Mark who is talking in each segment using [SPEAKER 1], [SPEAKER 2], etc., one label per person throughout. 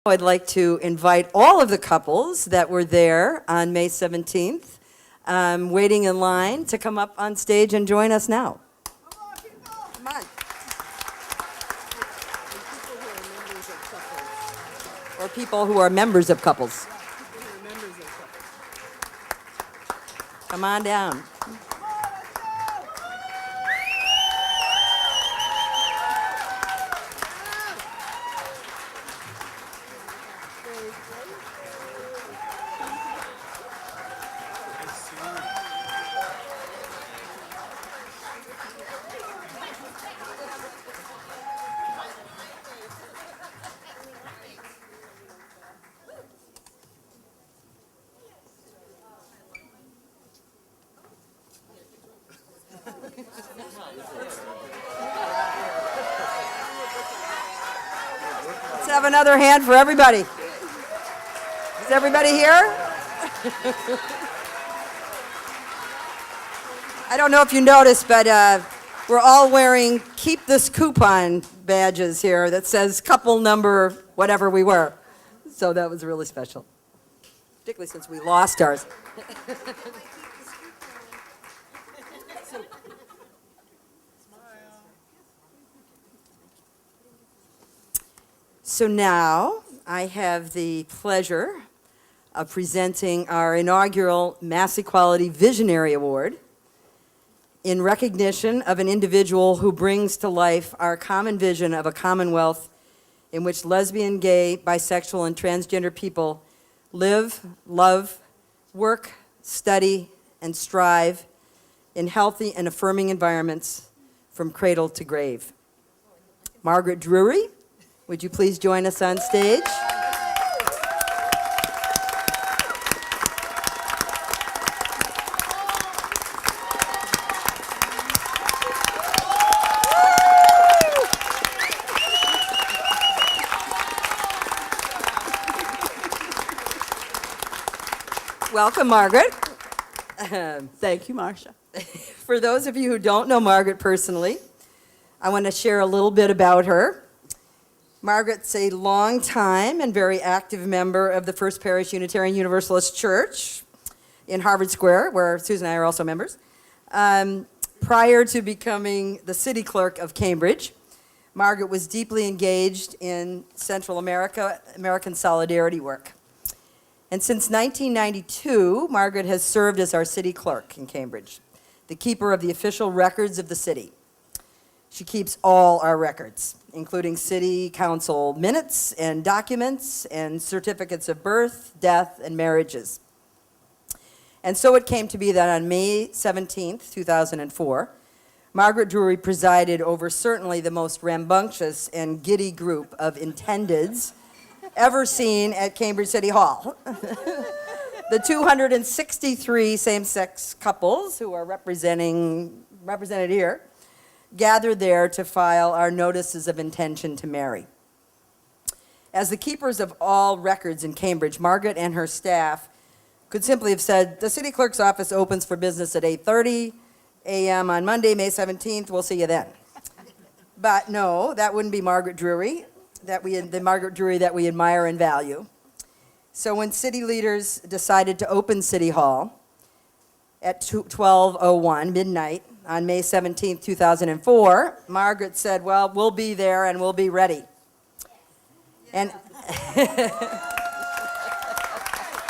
[SPEAKER 1] I'd like to invite all of the couples that were there on May 17th, waiting in line, to come up on stage and join us now. Come on. Or people who are members of couples. Come on down. Let's have another hand for everybody. Is everybody here? I don't know if you noticed, but we're all wearing Keep This Coupon badges here that says couple number whatever we were. So that was really special, particularly since we lost ours. So now I have the pleasure of presenting our inaugural MassEquality Visionary Award in recognition of an individual who brings to life our common vision of a commonwealth in which lesbian, gay, bisexual, and transgender people live, love, work, study, and strive in healthy and affirming environments from cradle to grave. Margaret Drury, would you please join us on stage? Welcome, Margaret.
[SPEAKER 2] Thank you, Marcia.
[SPEAKER 1] For those of you who don't know Margaret personally, I want to share a little bit about her. Margaret's a long time and very active member of the First Parish Unitarian Universalist Church in Harvard Square, where Susan and I are also members. Prior to becoming the city clerk of Cambridge, Margaret was deeply engaged in Central American solidarity work. And since 1992, Margaret has served as our city clerk in Cambridge, the keeper of the official records of the city. She keeps all our records, including city council minutes and documents and certificates of birth, death, and marriages. And so it came to be that on May 17th, 2004, Margaret Drury presided over certainly the most rambunctious and giddy group of intendeds ever seen at Cambridge City Hall. The 263 same-sex couples who are represented here gathered there to file our notices of intention to marry. As the keepers of all records in Cambridge, Margaret and her staff could simply have said, the city clerk's office opens for business at 8:30 a.m. on Monday, May 17th, we'll see you then. But no, that wouldn't be Margaret Drury, the Margaret Drury that we admire and value. So when city leaders decided to open City Hall at 12:01, midnight, on May 17, 2004, Margaret said, well, we'll be there and we'll be ready. And,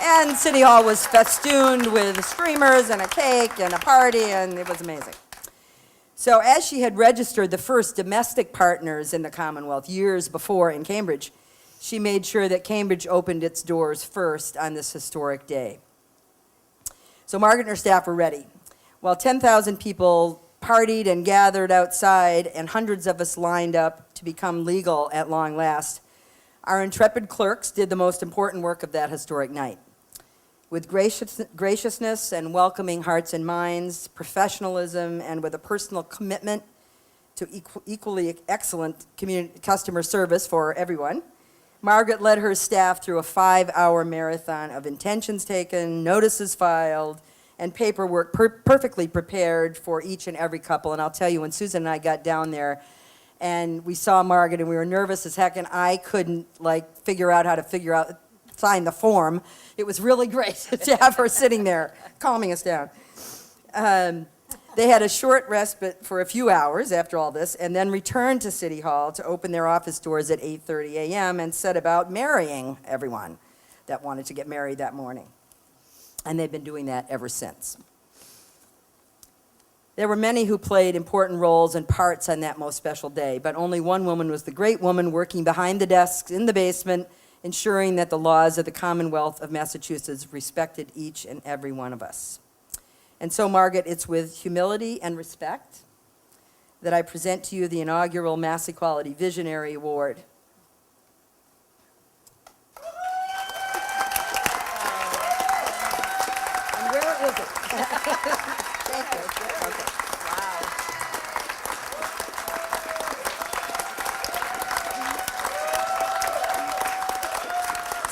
[SPEAKER 1] and City Hall was festooned with streamers and a cake and a party, and it was amazing. So as she had registered the first domestic partners in the Commonwealth years before in Cambridge, she made sure that Cambridge opened its doors first on this historic day. So Margaret and her staff were ready. While 10,000 people partied and gathered outside and hundreds of us lined up to become legal at long last, our intrepid clerks did the most important work of that historic night. With graciousness and welcoming hearts and minds, professionalism, and with a personal commitment to equally excellent customer service for everyone, Margaret led her staff through a 5-hour marathon of intentions taken, notices filed, and paperwork perfectly prepared for each and every couple. And I'll tell you, when Susan and I got down there And we saw Margaret, and we were nervous as heck, and I couldn't, figure out how to sign the form. It was really great to have her sitting there, calming us down. They had a short respite for a few hours after all this, and then returned to City Hall to open their office doors at 8:30 a.m. and set about marrying everyone that wanted to get married that morning. And they've been doing that ever since. There were many who played important roles and parts on that most special day, but only one woman was the great woman working behind the desks in the basement, ensuring that the laws of the Commonwealth of Massachusetts respected each and every one of us. And so, Margaret, it's with humility and respect that I present to you the inaugural MassEquality Visionary Award. And where is it? Thank you. Okay.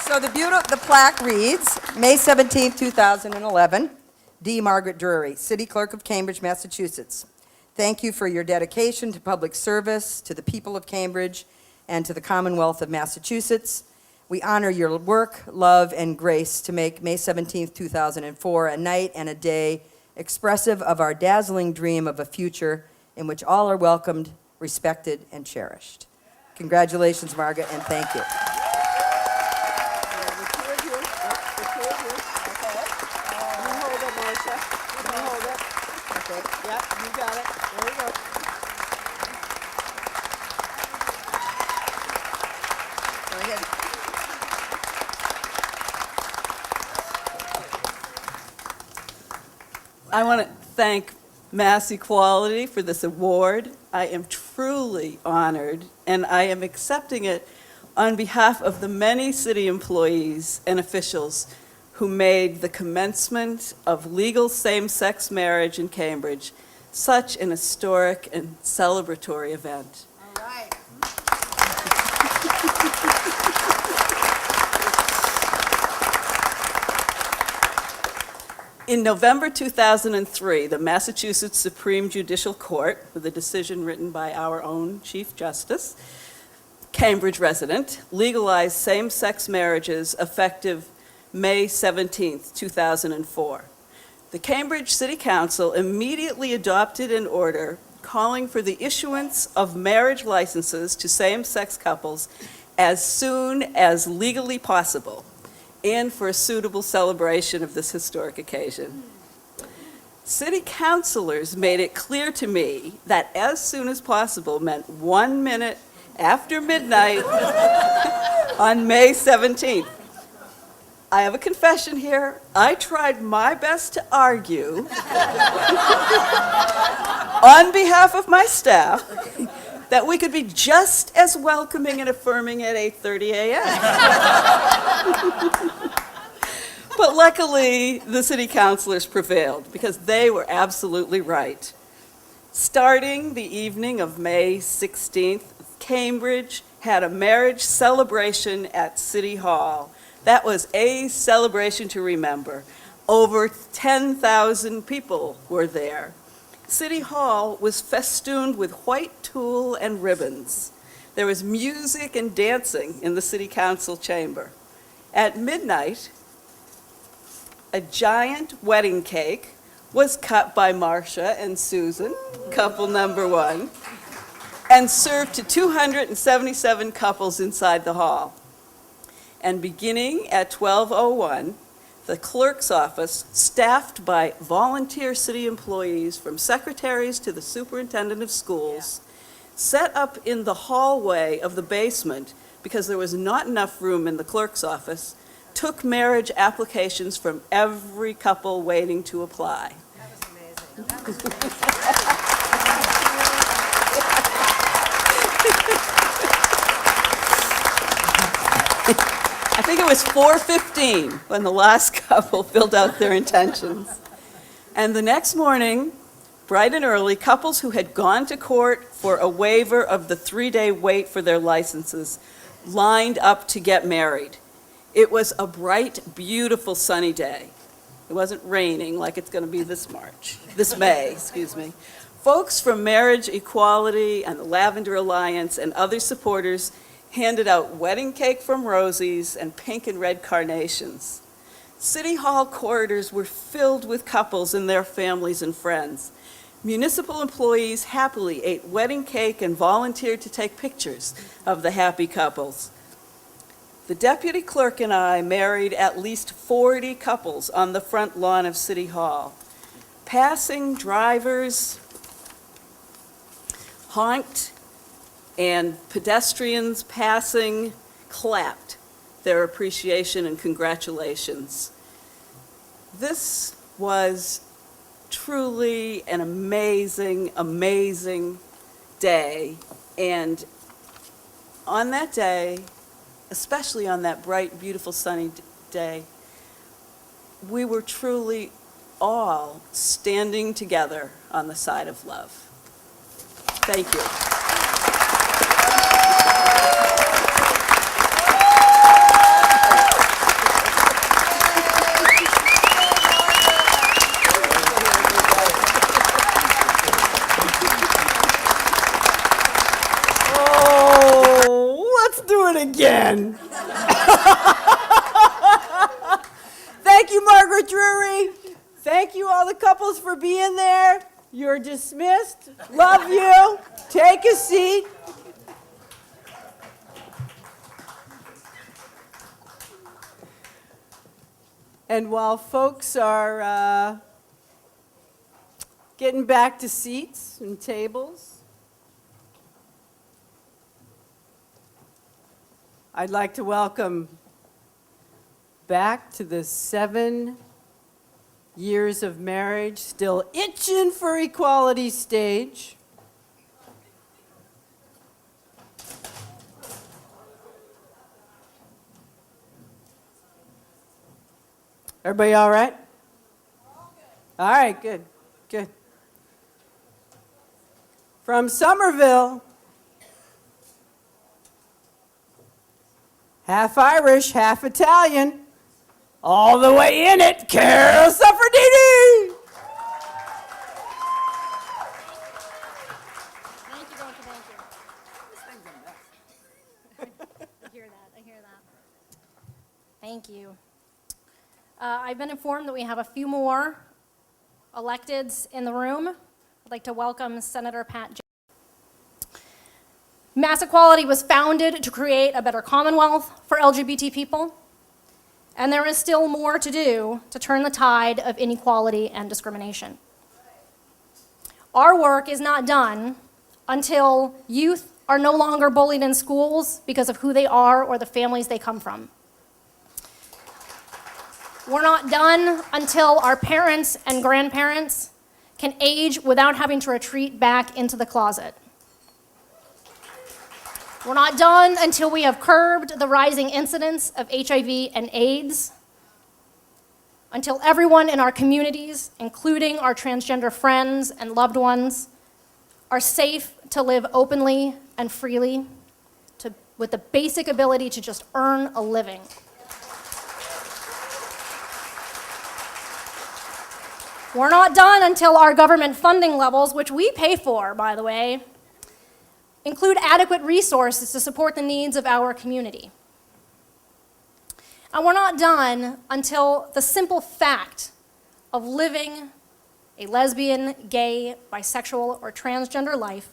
[SPEAKER 1] So the plaque reads, May 17th, 2011, D. Margaret Drury, City Clerk of Cambridge, Massachusetts. Thank you for your dedication to public service, to the people of Cambridge, and to the Commonwealth of Massachusetts. We honor your work, love, and grace to make May 17th, 2004 a night and a day expressive of our dazzling dream of a future in which all are welcomed, respected, and cherished. Congratulations, Margaret, and thank you.
[SPEAKER 2] Yep, you got it. There you go.
[SPEAKER 1] Go ahead.
[SPEAKER 2] I want to thank MassEquality for this award. I am truly honored, and I am accepting it on behalf of the many city employees and officials who made the commencement of legal same-sex marriage in Cambridge such an historic and celebratory event.
[SPEAKER 1] All right.
[SPEAKER 2] In November 2003, the Massachusetts Supreme Judicial Court, with a decision written by our own Chief Justice, Cambridge resident, legalized same-sex marriages effective May 17, 2004. The Cambridge City Council immediately adopted an order calling for the issuance of marriage licenses to same-sex couples as soon as legally possible, and for a suitable celebration of this historic occasion. City councilors made it clear to me that as soon as possible meant 1 minute after midnight on May 17th. I have a confession here. I tried my best to argue on behalf of my staff that we could be just as welcoming and affirming at 8:30 a.m. But luckily, the city councilors prevailed because they were absolutely right. Starting the evening of May 16th, Cambridge had a marriage celebration at City Hall. That was a celebration to remember. Over 10,000 people were there. City Hall was festooned with white tulle and ribbons. There was music and dancing in the City Council chamber. At midnight, a giant wedding cake was cut by Marcia and Susan, couple number one, and served to 277 couples inside the hall. And beginning at 12:01, the clerk's office, staffed by volunteer city employees from secretaries to the superintendent of schools, set up in the hallway of the basement because there was not enough room in the clerk's office, took marriage applications from every couple waiting to apply.
[SPEAKER 1] That was amazing. That was
[SPEAKER 2] I think it was 4:15 when the last couple filled out their intentions. And the next morning, bright and early, couples who had gone to court for a waiver of the 3-day wait for their licenses lined up to get married. It was a bright, beautiful sunny day. It wasn't raining like it's going to be this May. Folks from Marriage Equality and the Lavender Alliance and other supporters handed out wedding cake from Rosie's and pink and red carnations. City Hall corridors were filled with couples and their families and friends. Municipal employees happily ate wedding cake and volunteered to take pictures of the happy couples. The deputy clerk and I married at least 40 couples on the front lawn of City Hall. Passing drivers honked, and pedestrians passing clapped their appreciation and congratulations. This was truly an amazing, amazing day. And on that day, especially on that bright, beautiful, sunny day, we were truly all standing together on the side of love. Thank you.
[SPEAKER 1] Oh, let's do it again. Thank you, Margaret Drury. Thank you, all the couples, for being there. You're dismissed. Love you. Take a seat. And while folks are getting back to seats and tables, I'd like to welcome back to the 7 years of marriage, still itching for equality stage, everybody all right? All right, good, good. From Somerville, half Irish, half Italian, all the way in it, Carol Suffredini.
[SPEAKER 3] Thank you, I hear that. Thank you. I've been informed that we have a few more electeds in the room. I'd like to welcome Senator Pat. MassEquality was founded to create a better Commonwealth for LGBT people, and there is still more to do to turn the tide of inequality and discrimination. Our work is not done until youth are no longer bullied in schools because of who they are or the families they come from. We're not done until our parents and grandparents can age without having to retreat back into the closet. We're not done until we have curbed the rising incidence of HIV and AIDS, until everyone in our communities, including our transgender friends and loved ones, are safe to live openly and freely, with the basic ability to just earn a living. We're not done until our government funding levels, which we pay for, by the way, include adequate resources to support the needs of our community. And we're not done until the simple fact of living a lesbian, gay, bisexual, or transgender life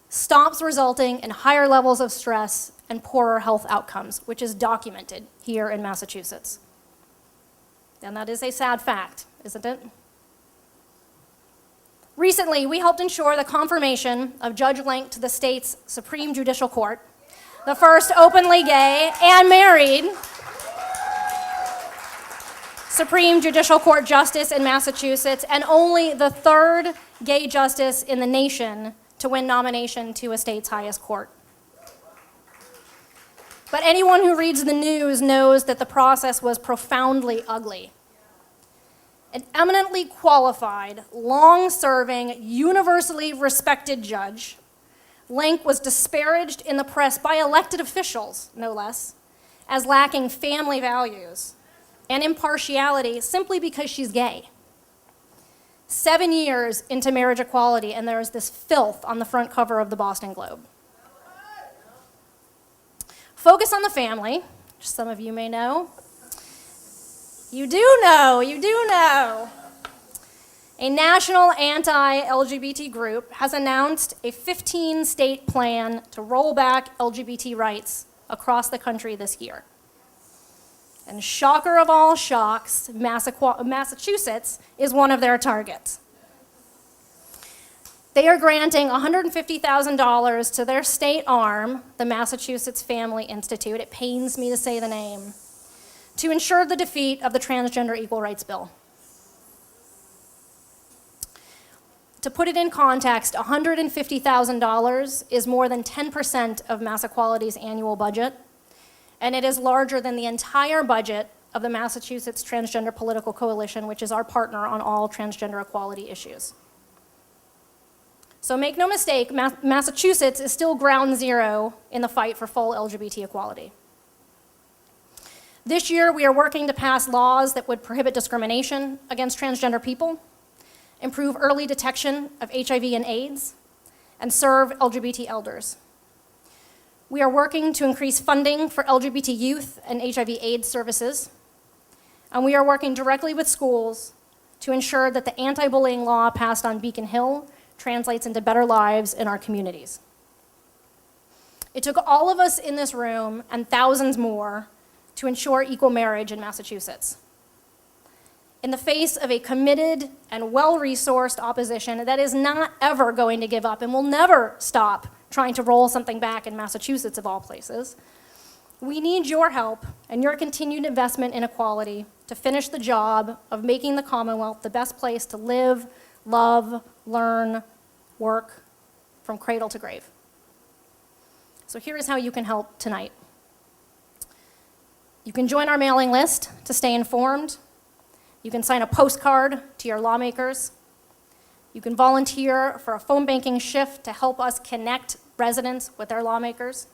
[SPEAKER 3] stops resulting in higher levels of stress and poorer health outcomes, which is documented here in Massachusetts. And that is a sad fact, isn't it? Recently, we helped ensure the confirmation of Judge Link to the state's Supreme Judicial Court, the first openly gay and married Supreme Judicial Court justice in Massachusetts, and only the third gay justice in the nation to win nomination to a state's highest court. But anyone who reads the news knows that the process was profoundly ugly. An eminently qualified, long-serving, universally respected judge, Link was disparaged in the press by elected officials, no less, as lacking family values and impartiality simply because she's gay. 7 years into marriage equality, and there is this filth on the front cover of the Boston Globe. Focus on the family, which some of you may know. You do know. A national anti-LGBT group has announced a 15-state plan to roll back LGBT rights across the country this year. And shocker of all shocks, Massachusetts is one of their targets. They are granting $150,000 to their state arm, the Massachusetts Family Institute, it pains me to say the name, to ensure the defeat of the Transgender Equal Rights Bill. To put it in context, $150,000 is more than 10% of MassEquality's annual budget, and it is larger than the entire budget of the Massachusetts Transgender Political Coalition, which is our partner on all transgender equality issues. So make no mistake, Massachusetts is still ground zero in the fight for full LGBT equality. This year, we are working to pass laws that would prohibit discrimination against transgender people, improve early detection of HIV and AIDS, and serve LGBT elders. We are working to increase funding for LGBT youth and HIV/AIDS services, and we are working directly with schools to ensure that the anti-bullying law passed on Beacon Hill translates into better lives in our communities. It took all of us in this room and thousands more to ensure equal marriage in Massachusetts. In the face of a committed and well-resourced opposition that is not ever going to give up and will never stop trying to roll something back in Massachusetts, of all places, we need your help and your continued investment in equality to finish the job of making the Commonwealth the best place to live, love, learn, work, from cradle to grave. So here is how you can help tonight. You can join our mailing list to stay informed. You can sign a postcard to your lawmakers. You can volunteer for a phone banking shift to help us connect residents with their lawmakers.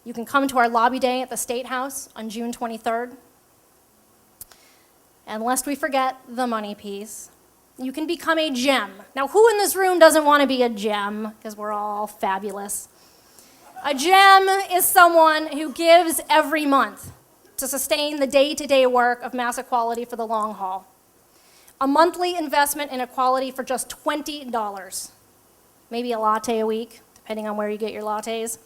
[SPEAKER 3] You can come to our lobby day at the State House on June 23rd. And lest we forget the money piece, you can become a gem. Now, who in this room doesn't want to be a gem? Because we're all fabulous. A gem is someone who gives every month to sustain the day-to-day work of MassEquality for the long haul. A monthly investment in equality for just $20, maybe a latte a week, depending on where you get your lattes,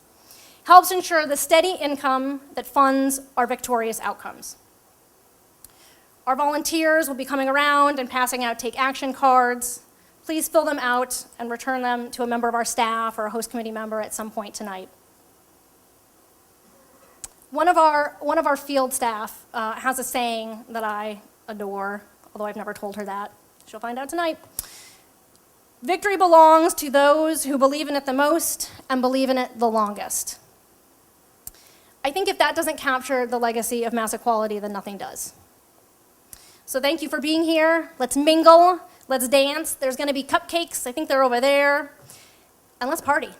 [SPEAKER 3] helps ensure the steady income that funds our victorious outcomes. Our volunteers will be coming around and passing out Take Action cards. Please fill them out and return them to a member of our staff or a host committee member at some point tonight. One of our field staff has a saying that I adore, although I've never told her that. She'll find out tonight. Victory belongs to those who believe in it the most and believe in it the longest. I think if that doesn't capture the legacy of MassEquality, then nothing does. So thank you for being here. Let's mingle, let's dance. There's gonna be cupcakes, I think they're over there, and let's party.